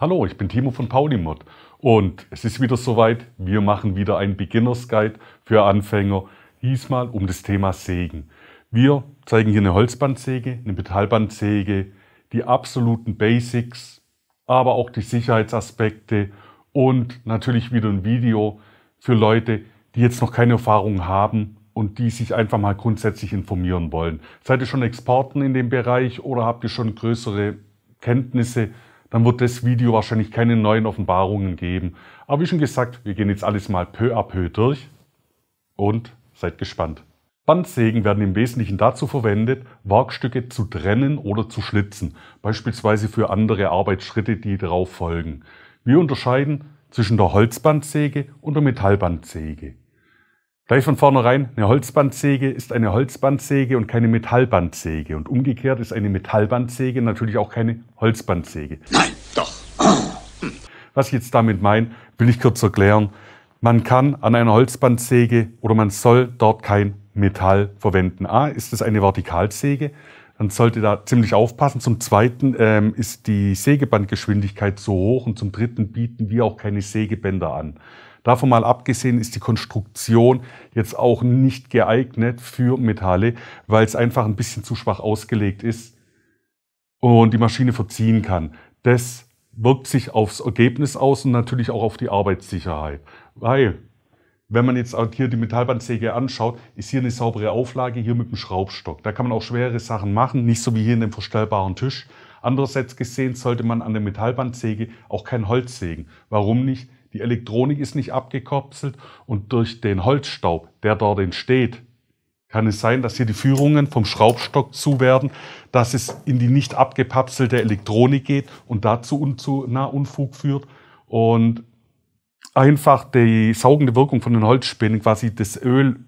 Hallo, ich bin Timo von Paulimod und es ist wieder soweit. Wir machen wieder einen Beginners Guide für Anfänger, diesmal um das Thema Sägen. Wir zeigen hier eine Holzbandsäge, eine Metallbandsäge, die absoluten Basics, aber auch die Sicherheitsaspekte und natürlich wieder ein Video für Leute, die jetzt noch keine Erfahrung haben und die sich einfach mal grundsätzlich informieren wollen. Seid ihr schon Experten in dem Bereich oder habt ihr schon größere Kenntnisse? Dann wird das Video wahrscheinlich keine neuen Offenbarungen geben. Aber wie schon gesagt, wir gehen jetzt alles mal peu à peu durch und seid gespannt. Bandsägen werden im Wesentlichen dazu verwendet, Werkstücke zu trennen oder zu schlitzen, beispielsweise für andere Arbeitsschritte, die darauf folgen. Wir unterscheiden zwischen der Holzbandsäge und der Metallbandsäge. Gleich von vornherein, eine Holzbandsäge ist eine Holzbandsäge und keine Metallbandsäge. Und umgekehrt ist eine Metallbandsäge natürlich auch keine Holzbandsäge. Nein, doch. Was ich jetzt damit meine, will ich kurz erklären. Man kann an einer Holzbandsäge oder man soll dort kein Metall verwenden. A, ist es eine Vertikalsäge, dann sollte da ziemlich aufpassen. Zum Zweiten ist die Sägebandgeschwindigkeit so hoch und zum Dritten bieten wir auch keine Sägebänder an. Davon mal abgesehen ist die Konstruktion jetzt auch nicht geeignet für Metalle, weil es einfach ein bisschen zu schwach ausgelegt ist und die Maschine verziehen kann. Das wirkt sich aufs Ergebnis aus und natürlich auch auf die Arbeitssicherheit. Weil, wenn man jetzt auch hier die Metallbandsäge anschaut, ist hier eine saubere Auflage, hier mit dem Schraubstock. Da kann man auch schwere Sachen machen, nicht so wie hier in dem verstellbaren Tisch. Andererseits gesehen sollte man an der Metallbandsäge auch kein Holz sägen. Warum nicht? Die Elektronik ist nicht abgekapselt und durch den Holzstaub, der dort entsteht, kann es sein, dass hier die Führungen vom Schraubstock zu werden, dass es in die nicht abgekapselte Elektronik geht und dazu Unfug führt und einfach die saugende Wirkung von den Holzspänen quasi das Öl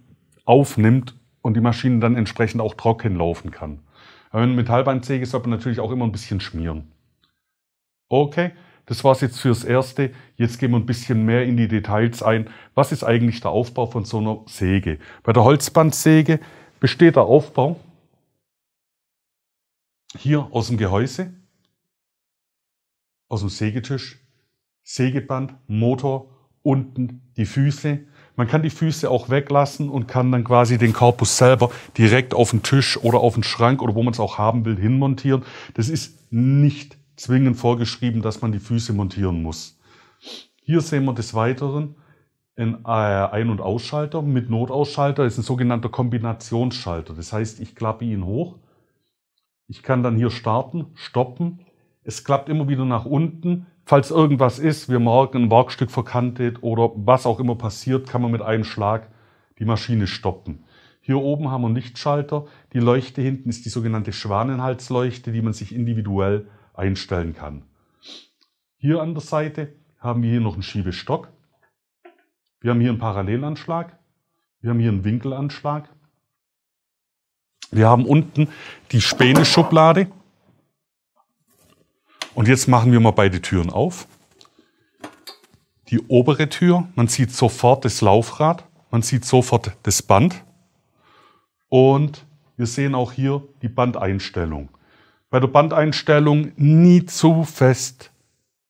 aufnimmt und die Maschine dann entsprechend auch trocken laufen kann. Aber eine Metallbandsäge sollte man natürlich auch immer ein bisschen schmieren. Okay. Das war es jetzt fürs Erste. Jetzt gehen wir ein bisschen mehr in die Details ein. Was ist eigentlich der Aufbau von so einer Säge? Bei der Holzbandsäge besteht der Aufbau hier aus dem Gehäuse, aus dem Sägetisch, Sägeband, Motor, unten die Füße. Man kann die Füße auch weglassen und kann dann quasi den Korpus selber direkt auf den Tisch oder auf den Schrank oder wo man es auch haben will, hinmontieren. Das ist nicht zwingend vorgeschrieben, dass man die Füße montieren muss. Hier sehen wir des Weiteren einen Ein- und Ausschalter mit Notausschalter. Das ist ein sogenannter Kombinationsschalter. Das heißt, ich klappe ihn hoch. Ich kann dann hier starten, stoppen. Es klappt immer wieder nach unten. Falls irgendwas ist, wir merken, ein Werkstück verkantet oder was auch immer passiert, kann man mit einem Schlag die Maschine stoppen. Hier oben haben wir einen Lichtschalter. Die Leuchte hinten ist die sogenannte Schwanenhalsleuchte, die man sich individuell einstellen kann. Hier an der Seite haben wir hier noch einen Schiebestock. Wir haben hier einen Parallelanschlag. Wir haben hier einen Winkelanschlag. Wir haben unten die Späneschublade. Und jetzt machen wir mal beide Türen auf. Die obere Tür, man sieht sofort das Laufrad, man sieht sofort das Band. Und wir sehen auch hier die Bandeinstellung. Bei der Bandeinstellung nie zu fest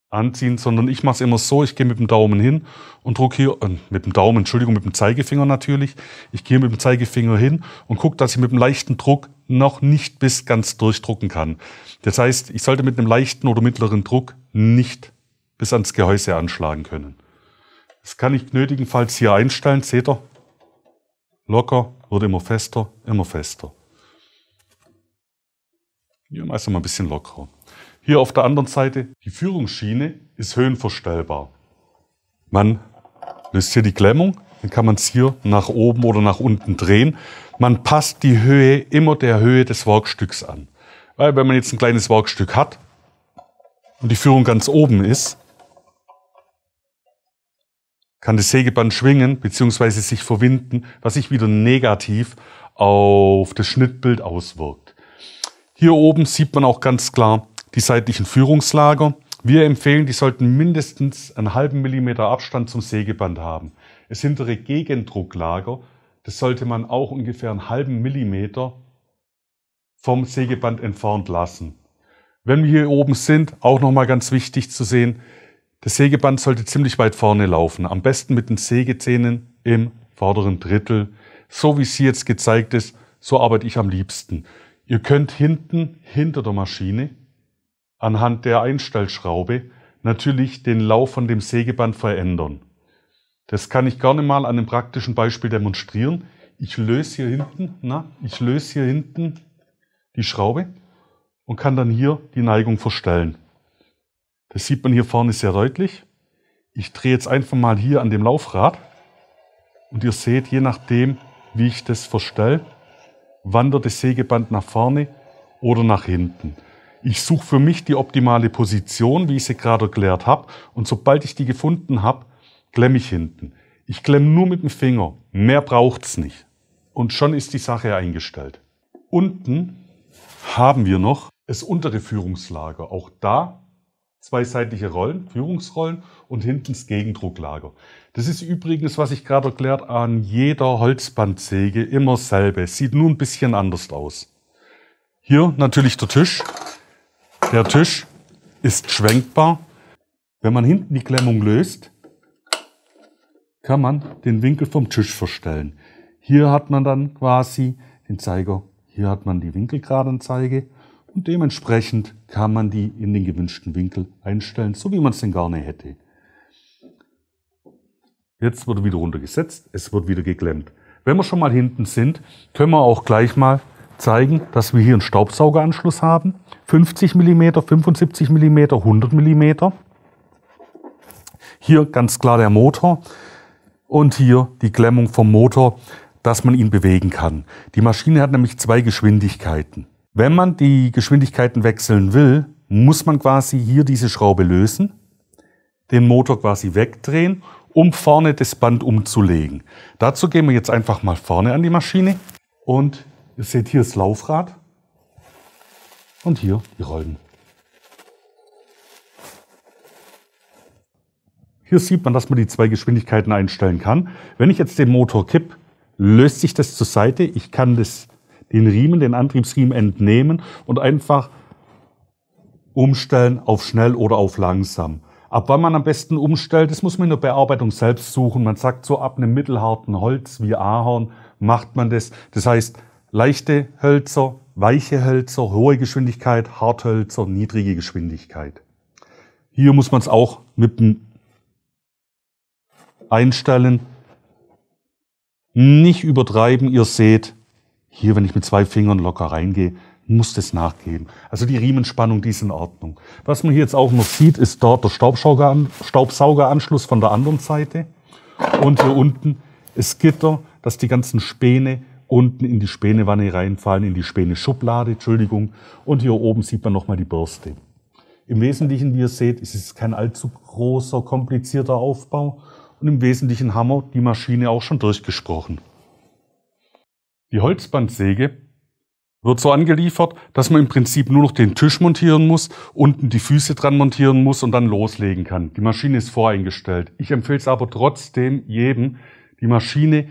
anziehen, sondern ich mache es immer so, ich gehe mit dem Daumen hin und drücke hier, mit dem Zeigefinger natürlich. Ich gehe mit dem Zeigefinger hin und gucke, dass ich mit einem leichten Druck noch nicht bis ganz durchdrucken kann. Das heißt, ich sollte mit einem leichten oder mittleren Druck nicht bis ans Gehäuse anschlagen können. Das kann ich nötigenfalls hier einstellen, seht ihr? Locker, wird immer fester, immer fester. Hier meist mal ein bisschen lockerer. Hier auf der anderen Seite, die Führungsschiene ist höhenverstellbar. Man löst hier die Klemmung, dann kann man es hier nach oben oder nach unten drehen. Man passt die Höhe immer der Höhe des Werkstücks an. Weil wenn man jetzt ein kleines Werkstück hat und die Führung ganz oben ist, kann das Sägeband schwingen bzw. sich verwinden, was sich wieder negativ auf das Schnittbild auswirkt. Hier oben sieht man auch ganz klar die seitlichen Führungslager. Wir empfehlen, die sollten mindestens einen halben Millimeter Abstand zum Sägeband haben. Das hintere Gegendrucklager, das sollte man auch ungefähr einen halben Millimeter vom Sägeband entfernt lassen. Wenn wir hier oben sind, auch nochmal ganz wichtig zu sehen, das Sägeband sollte ziemlich weit vorne laufen. Am besten mit den Sägezähnen im vorderen Drittel. So wie es hier jetzt gezeigt ist, so arbeite ich am liebsten. Ihr könnt hinten, hinter der Maschine, anhand der Einstellschraube, natürlich den Lauf von dem Sägeband verändern. Das kann ich gerne mal an einem praktischen Beispiel demonstrieren. Ich löse hier hinten die Schraube und kann dann hier die Neigung verstellen. Das sieht man hier vorne sehr deutlich. Ich drehe jetzt einfach mal hier an dem Laufrad und ihr seht, je nachdem, wie ich das verstelle, wandert das Sägeband nach vorne oder nach hinten. Ich suche für mich die optimale Position, wie ich sie gerade erklärt habe, und sobald ich die gefunden habe, klemme ich hinten. Ich klemme nur mit dem Finger, mehr braucht es nicht. Und schon ist die Sache eingestellt. Unten haben wir noch das untere Führungslager. Auch da zweiseitige Rollen, Führungsrollen und hinten das Gegendrucklager. Das ist übrigens, was ich gerade erklärt, an jeder Holzbandsäge immer dasselbe. Sieht nur ein bisschen anders aus. Hier natürlich der Tisch. Der Tisch ist schwenkbar. Wenn man hinten die Klemmung löst, kann man den Winkel vom Tisch verstellen. Hier hat man dann quasi den Zeiger, hier hat man die Winkelgradanzeige und dementsprechend kann man die in den gewünschten Winkel einstellen, so wie man es denn gerne hätte. Jetzt wird er wieder runtergesetzt, es wird wieder geklemmt. Wenn wir schon mal hinten sind, können wir auch gleich mal zeigen, dass wir hier einen Staubsaugeranschluss haben. 50 mm, 75 mm, 100 mm. Hier ganz klar der Motor. Und hier die Klemmung vom Motor, dass man ihn bewegen kann. Die Maschine hat nämlich 2 Geschwindigkeiten. Wenn man die Geschwindigkeiten wechseln will, muss man quasi hier diese Schraube lösen, den Motor quasi wegdrehen, um vorne das Band umzulegen. Dazu gehen wir jetzt einfach mal vorne an die Maschine und ihr seht hier das Laufrad und hier die Rollen. Hier sieht man, dass man die 2 Geschwindigkeiten einstellen kann. Wenn ich jetzt den Motor kipp, löst sich das zur Seite. Ich kann den Riemen, den Antriebsriemen entnehmen und einfach umstellen auf schnell oder auf langsam. Ab wann man am besten umstellt, das muss man in der Bearbeitung selbst suchen. Man sagt so, ab einem mittelharten Holz wie Ahorn macht man das. Das heißt, leichte Hölzer, weiche Hölzer, hohe Geschwindigkeit, Harthölzer, niedrige Geschwindigkeit. Hier muss man es auch mit dem Einstellen. Nicht übertreiben, ihr seht, hier, wenn ich mit 2 Fingern locker reingehe, muss das nachgeben. Also die Riemenspannung, die ist in Ordnung. Was man hier jetzt auch noch sieht, ist dort der Staubsaugeranschluss von der anderen Seite. Und hier unten ist Gitter, dass die ganzen Späne unten in die Spänewanne reinfallen, in die Späne-Schublade, Entschuldigung. Und hier oben sieht man nochmal die Bürste. Im Wesentlichen, wie ihr seht, ist es kein allzu großer, komplizierter Aufbau. Und im Wesentlichen haben wir die Maschine auch schon durchgesprochen. Die Holzbandsäge wird so angeliefert, dass man im Prinzip nur noch den Tisch montieren muss, unten die Füße dran montieren muss und dann loslegen kann. Die Maschine ist voreingestellt. Ich empfehle es aber trotzdem jedem, die Maschine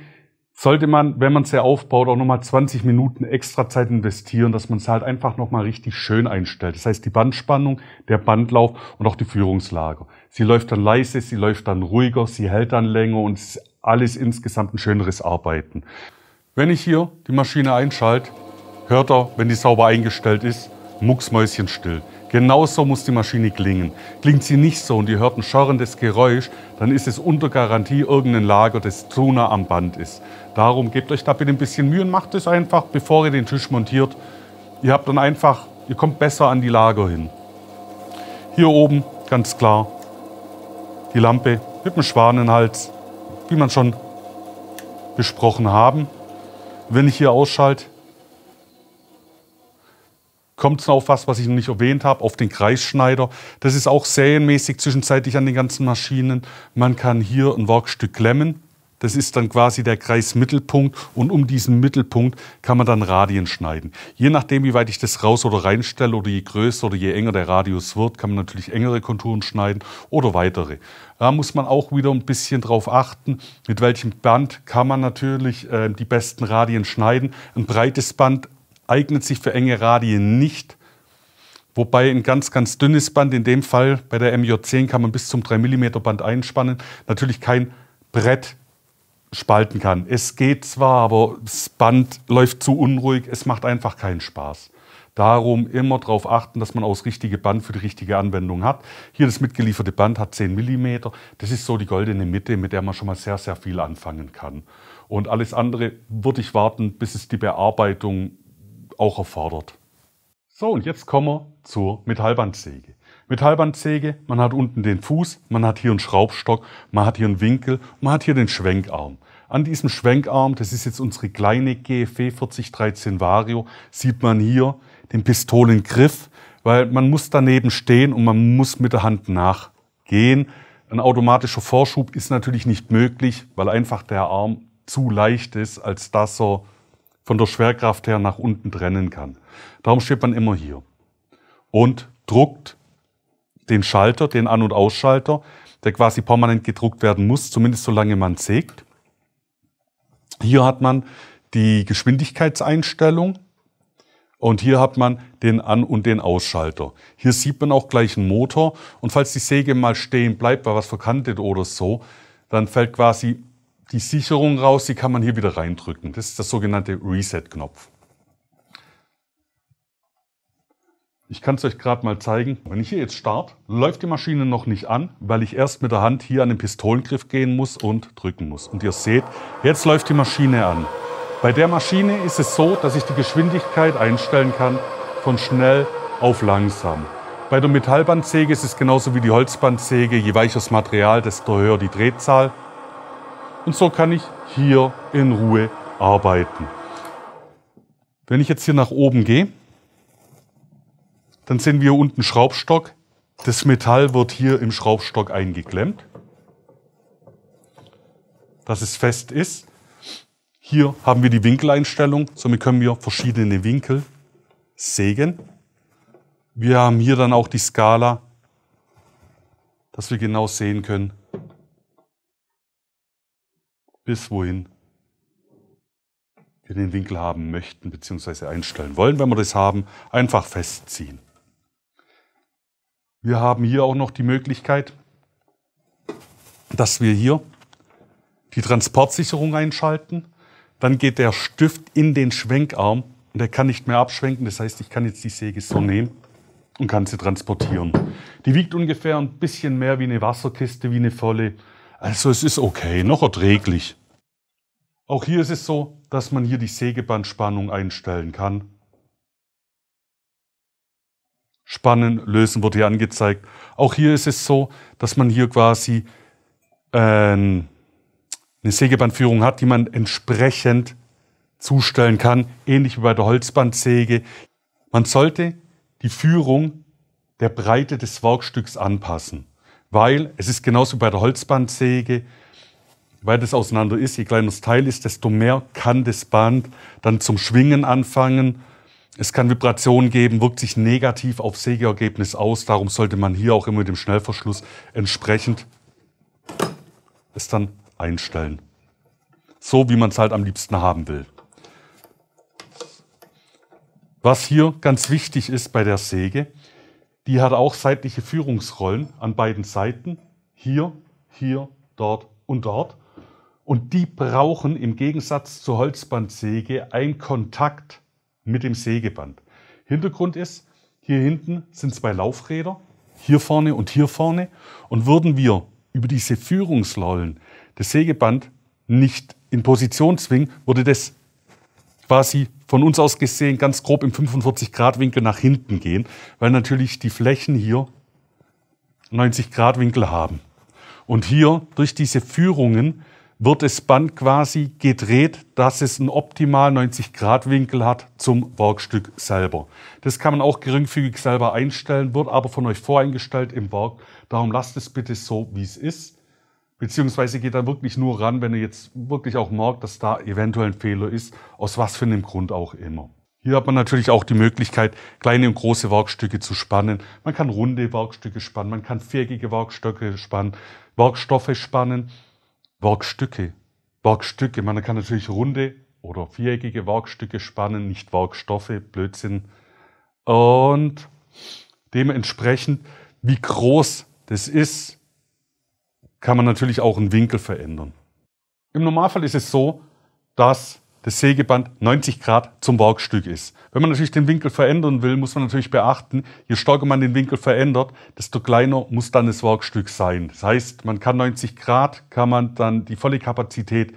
sollte man, wenn man sie aufbaut, auch nochmal 20 Minuten extra Zeit investieren, dass man es halt einfach nochmal richtig schön einstellt. Das heißt, die Bandspannung, der Bandlauf und auch die Führungslager. Sie läuft dann leise, sie läuft dann ruhiger, sie hält dann länger und es ist alles insgesamt ein schöneres Arbeiten. Wenn ich hier die Maschine einschalte, hört er, wenn die sauber eingestellt ist, mucksmäuschenstill. Genauso muss die Maschine klingen. Klingt sie nicht so und ihr hört ein scharrendes Geräusch, dann ist es unter Garantie irgendein Lager, das zu nah am Band ist. Darum gebt euch da bitte ein bisschen Mühe und macht es einfach, bevor ihr den Tisch montiert. Ihr kommt besser an die Lager hin. Hier oben, ganz klar, die Lampe mit dem Schwanenhals, wie wir schon besprochen haben. Wenn ich hier ausschalte, kommt es auf was ich noch nicht erwähnt habe, auf den Kreisschneider. Das ist auch serienmäßig zwischenzeitlich an den ganzen Maschinen. Man kann hier ein Werkstück klemmen. Das ist dann quasi der Kreismittelpunkt und um diesen Mittelpunkt kann man dann Radien schneiden. Je nachdem, wie weit ich das raus oder reinstelle oder je größer oder je enger der Radius wird, kann man natürlich engere Konturen schneiden oder weitere. Da muss man auch wieder ein bisschen drauf achten, mit welchem Band kann man natürlich die besten Radien schneiden. Ein breites Band eignet sich für enge Radien nicht. Wobei ein ganz, ganz dünnes Band, in dem Fall bei der MJ10 kann man bis zum 3 mm Band einspannen, natürlich kein Brett spalten kann. Es geht zwar, aber das Band läuft zu unruhig, es macht einfach keinen Spaß. Darum immer darauf achten, dass man auch das richtige Band für die richtige Anwendung hat. Hier das mitgelieferte Band hat 10 mm. Das ist so die goldene Mitte, mit der man schon mal sehr, sehr viel anfangen kann. Und alles andere würde ich warten, bis es die Bearbeitung auch erfordert. So, und jetzt kommen wir zur Metallbandsäge. Metallbandsäge, man hat unten den Fuß, man hat hier einen Schraubstock, man hat hier einen Winkel, man hat hier den Schwenkarm. An diesem Schwenkarm, das ist jetzt unsere kleine GFW 4013 Vario, sieht man hier den Pistolengriff, weil man muss daneben stehen und man muss mit der Hand nachgehen. Ein automatischer Vorschub ist natürlich nicht möglich, weil einfach der Arm zu leicht ist, als dass er von der Schwerkraft her nach unten trennen kann. Darum steht man immer hier und druckt den Schalter, den An- und Ausschalter, der quasi permanent gedruckt werden muss, zumindest solange man sägt. Hier hat man die Geschwindigkeitseinstellung und hier hat man den An- und den Ausschalter. Hier sieht man auch gleich einen Motor und falls die Säge mal stehen bleibt, weil was verkantet oder so, dann fällt quasi die Sicherung raus, die kann man hier wieder reindrücken. Das ist der sogenannte Reset-Knopf. Ich kann es euch gerade mal zeigen. Wenn ich hier jetzt starte, läuft die Maschine noch nicht an, weil ich erst mit der Hand hier an den Pistolengriff gehen muss und drücken muss. Und ihr seht, jetzt läuft die Maschine an. Bei der Maschine ist es so, dass ich die Geschwindigkeit einstellen kann von schnell auf langsam. Bei der Metallbandsäge ist es genauso wie die Holzbandsäge. Je weicher das Material, desto höher die Drehzahl. Und so kann ich hier in Ruhe arbeiten. Wenn ich jetzt hier nach oben gehe, dann sehen wir hier unten Schraubstock. Das Metall wird hier im Schraubstock eingeklemmt, dass es fest ist. Hier haben wir die Winkeleinstellung, somit können wir verschiedene Winkel sägen. Wir haben hier dann auch die Skala, dass wir genau sehen können, bis wohin wir den Winkel haben möchten bzw. einstellen wollen. Wenn wir das haben, einfach festziehen. Wir haben hier auch noch die Möglichkeit, dass wir hier die Transportsicherung einschalten. Dann geht der Stift in den Schwenkarm und der kann nicht mehr abschwenken. Das heißt, ich kann jetzt die Säge so nehmen und kann sie transportieren. Die wiegt ungefähr ein bisschen mehr wie eine Wasserkiste, wie eine volle. Also es ist okay, noch erträglich. Auch hier ist es so, dass man hier die Sägebandspannung einstellen kann. Spannen, lösen wird hier angezeigt. Auch hier ist es so, dass man hier quasi eine Sägebandführung hat, die man entsprechend zustellen kann, ähnlich wie bei der Holzbandsäge. Man sollte die Führung der Breite des Werkstücks anpassen, weil es ist genauso wie bei der Holzbandsäge, weil das auseinander ist, je kleiner das Teil ist, desto mehr kann das Band dann zum Schwingen anfangen. Es kann Vibrationen geben, wirkt sich negativ auf Sägeergebnis aus. Darum sollte man hier auch immer mit dem Schnellverschluss entsprechend es dann einstellen. So, wie man es halt am liebsten haben will. Was hier ganz wichtig ist bei der Säge, die hat auch seitliche Führungsrollen an beiden Seiten. Hier, hier, dort und dort. Und die brauchen im Gegensatz zur Holzbandsäge einen Kontakt mit dem Sägeband. Hintergrund ist, hier hinten sind 2 Laufräder, hier vorne und hier vorne. Und würden wir über diese Führungsrollen das Sägeband nicht in Position zwingen, würde das quasi von uns aus gesehen ganz grob im 45-Grad-Winkel nach hinten gehen, weil natürlich die Flächen hier 90-Grad-Winkel haben. Und hier durch diese Führungen wird das Band quasi gedreht, dass es einen optimal 90-Grad-Winkel hat zum Werkstück selber. Das kann man auch geringfügig selber einstellen, wird aber von euch voreingestellt im Werk. Darum lasst es bitte so, wie es ist. Beziehungsweise geht da wirklich nur ran, wenn ihr jetzt wirklich auch merkt, dass da eventuell ein Fehler ist, aus was für einem Grund auch immer. Hier hat man natürlich auch die Möglichkeit, kleine und große Werkstücke zu spannen. Man kann runde Werkstücke spannen, man kann viereckige Werkstücke spannen, Werkstoffe spannen. Werkstücke. Man kann natürlich runde oder viereckige Werkstücke spannen, nicht Werkstoffe, Blödsinn. Und Dementsprechend, wie groß das ist, kann man natürlich auch einen Winkel verändern. Im Normalfall ist es so, dass das Sägeband 90 Grad zum Werkstück ist. Wenn man natürlich den Winkel verändern will, muss man natürlich beachten, je stärker man den Winkel verändert, desto kleiner muss dann das Werkstück sein. Das heißt, man kann 90 Grad, kann man dann die volle Kapazität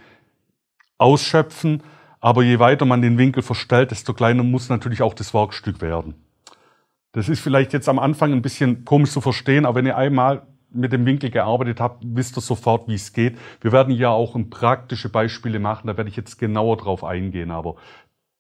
ausschöpfen, aber je weiter man den Winkel verstellt, desto kleiner muss natürlich auch das Werkstück werden. Das ist vielleicht jetzt am Anfang ein bisschen komisch zu verstehen, aber wenn ihr einmal mit dem Winkel gearbeitet habt, wisst ihr sofort, wie es geht. Wir werden ja auch praktische Beispiele machen, da werde ich jetzt genauer drauf eingehen, aber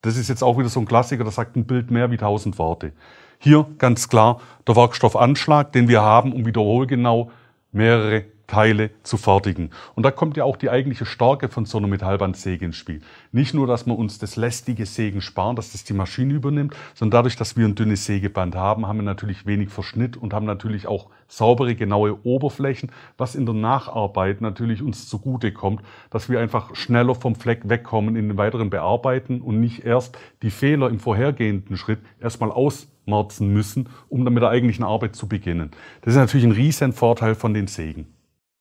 das ist jetzt auch wieder so ein Klassiker, da sagt ein Bild mehr wie 1000 Worte. Hier ganz klar der Werkstoffanschlag, den wir haben, um wiederholgenau mehrere Teile zu fertigen. Und da kommt ja auch die eigentliche Stärke von so einer Metallbandsäge ins Spiel. Nicht nur, dass wir uns das lästige Sägen sparen, dass das die Maschine übernimmt, sondern dadurch, dass wir ein dünnes Sägeband haben, haben wir natürlich wenig Verschnitt und haben natürlich auch saubere, genaue Oberflächen, was in der Nacharbeit natürlich uns zugute kommt, dass wir einfach schneller vom Fleck wegkommen in den weiteren Bearbeiten und nicht erst die Fehler im vorhergehenden Schritt erstmal ausmerzen müssen, um dann mit der eigentlichen Arbeit zu beginnen. Das ist natürlich ein riesen Vorteil von den Sägen.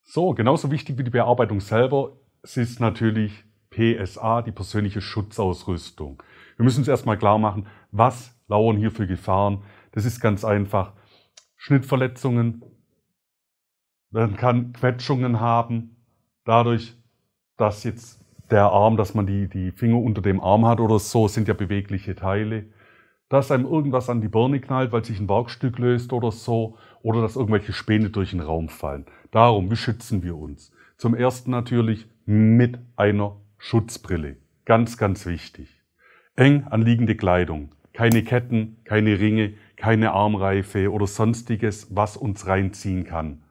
So, genauso wichtig wie die Bearbeitung selber, es ist natürlich PSA, die persönliche Schutzausrüstung. Wir müssen uns erstmal klar machen, was lauern hier für Gefahren. Das ist ganz einfach. Schnittverletzungen, man kann Quetschungen haben, dadurch, dass jetzt der Arm, dass man die Finger unter dem Arm hat oder so, sind ja bewegliche Teile. Dass einem irgendwas an die Birne knallt, weil sich ein Werkstück löst oder so, oder dass irgendwelche Späne durch den Raum fallen. Darum, wie schützen wir uns? Zum Ersten natürlich mit einer Schutzbrille. Ganz, ganz wichtig. Eng anliegende Kleidung. Keine Ketten, keine Ringe, keine Armreife oder sonstiges, was uns reinziehen kann.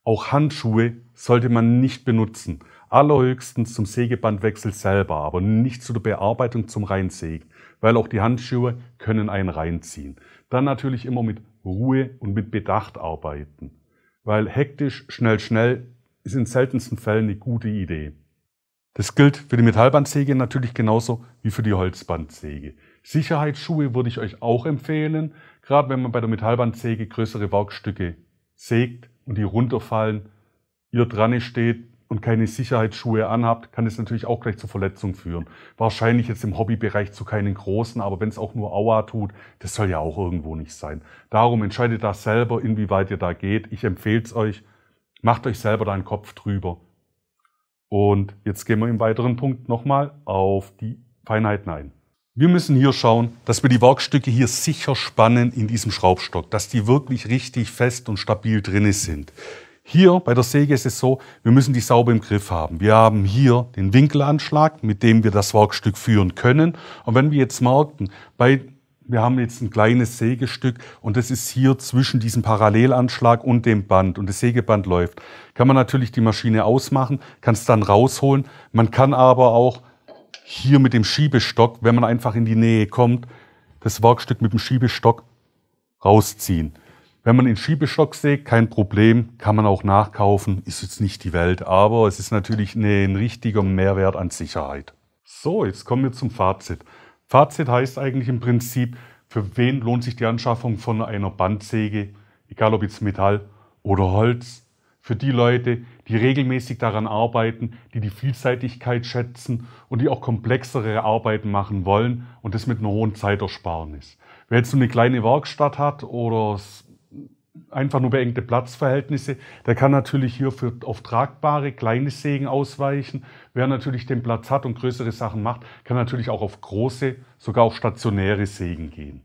Auch Handschuhe sollte man nicht benutzen. Allerhöchstens zum Sägebandwechsel selber, aber nicht zu der Bearbeitung zum Reinsägen, weil auch die Handschuhe können einen reinziehen. Dann natürlich immer mit Ruhe und mit Bedacht arbeiten, weil hektisch, schnell ist in seltensten Fällen eine gute Idee. Das gilt für die Metallbandsäge natürlich genauso wie für die Holzbandsäge. Sicherheitsschuhe würde ich euch auch empfehlen, gerade wenn man bei der Metallbandsäge größere Werkstücke sägt und die runterfallen, ihr dran steht und keine Sicherheitsschuhe anhabt, kann es natürlich auch gleich zur Verletzung führen. Wahrscheinlich jetzt im Hobbybereich zu keinen großen, aber wenn es auch nur Aua tut, das soll ja auch irgendwo nicht sein. Darum entscheidet da selber, inwieweit ihr da geht. Ich empfehle es euch, macht euch selber da einen Kopf drüber. Und jetzt gehen wir im weiteren Punkt nochmal auf die Feinheiten ein. Wir müssen hier schauen, dass wir die Werkstücke hier sicher spannen in diesem Schraubstock, dass die wirklich richtig fest und stabil drin sind. Hier bei der Säge ist es so, wir müssen die sauber im Griff haben. Wir haben hier den Winkelanschlag, mit dem wir das Werkstück führen können. Und wenn wir jetzt merken, wir haben jetzt ein kleines Sägestück und das ist hier zwischen diesem Parallelanschlag und dem Band und das Sägeband läuft, kann man natürlich die Maschine ausmachen, kann es dann rausholen. Man kann aber auch hier mit dem Schiebestock, wenn man einfach in die Nähe kommt, das Werkstück mit dem Schiebestock rausziehen. Wenn man in Schiebestock sägt, kein Problem, kann man auch nachkaufen, ist jetzt nicht die Welt, aber es ist natürlich ein richtiger Mehrwert an Sicherheit. So, jetzt kommen wir zum Fazit. Fazit heißt eigentlich im Prinzip, für wen lohnt sich die Anschaffung von einer Bandsäge, egal ob jetzt Metall oder Holz. Für die Leute, die regelmäßig daran arbeiten, die Vielseitigkeit schätzen und die auch komplexere Arbeiten machen wollen und das mit einer hohen Zeitersparnis. Wer jetzt so eine kleine Werkstatt hat oder einfach nur beengte Platzverhältnisse, der kann natürlich hier auf tragbare kleine Sägen ausweichen. Wer natürlich den Platz hat und größere Sachen macht, kann natürlich auch auf große, sogar auf stationäre Sägen gehen.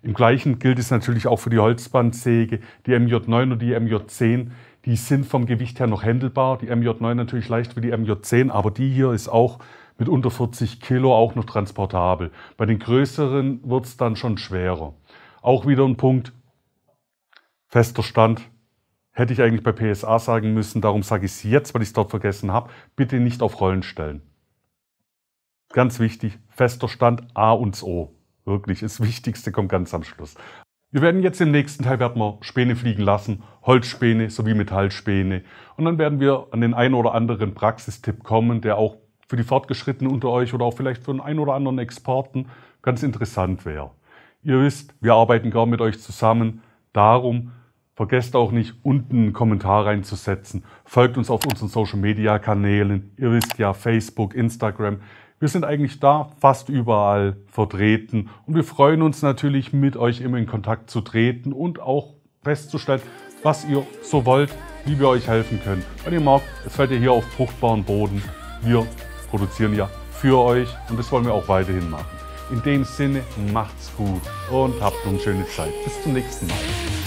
Im Gleichen gilt es natürlich auch für die Holzbandsäge, die MJ9 und die MJ10. Die sind vom Gewicht her noch händelbar. Die MJ9 natürlich leicht wie die MJ10, aber die hier ist auch mit unter 40 Kilo auch noch transportabel. Bei den größeren wird es dann schon schwerer. Auch wieder ein Punkt, fester Stand, hätte ich eigentlich bei PSA sagen müssen, darum sage ich es jetzt, weil ich es dort vergessen habe, bitte nicht auf Rollen stellen. Ganz wichtig, fester Stand, A und O. Wirklich, das Wichtigste kommt ganz am Schluss. Wir werden jetzt im nächsten Teil Späne fliegen lassen, Holzspäne sowie Metallspäne. Und dann werden wir an den einen oder anderen Praxistipp kommen, der auch für die Fortgeschrittenen unter euch oder auch vielleicht für den einen oder anderen Experten ganz interessant wäre. Ihr wisst, wir arbeiten gern mit euch zusammen. Darum vergesst auch nicht, unten einen Kommentar reinzusetzen. Folgt uns auf unseren Social-Media-Kanälen. Ihr wisst ja, Facebook, Instagram. Wir sind eigentlich da fast überall vertreten. Und wir freuen uns natürlich, mit euch immer in Kontakt zu treten und auch festzustellen, was ihr so wollt, wie wir euch helfen können. Wenn ihr merkt, es fällt ihr hier auf fruchtbaren Boden. Wir produzieren ja für euch und das wollen wir auch weiterhin machen. In dem Sinne, macht's gut und habt eine schöne Zeit. Bis zum nächsten Mal.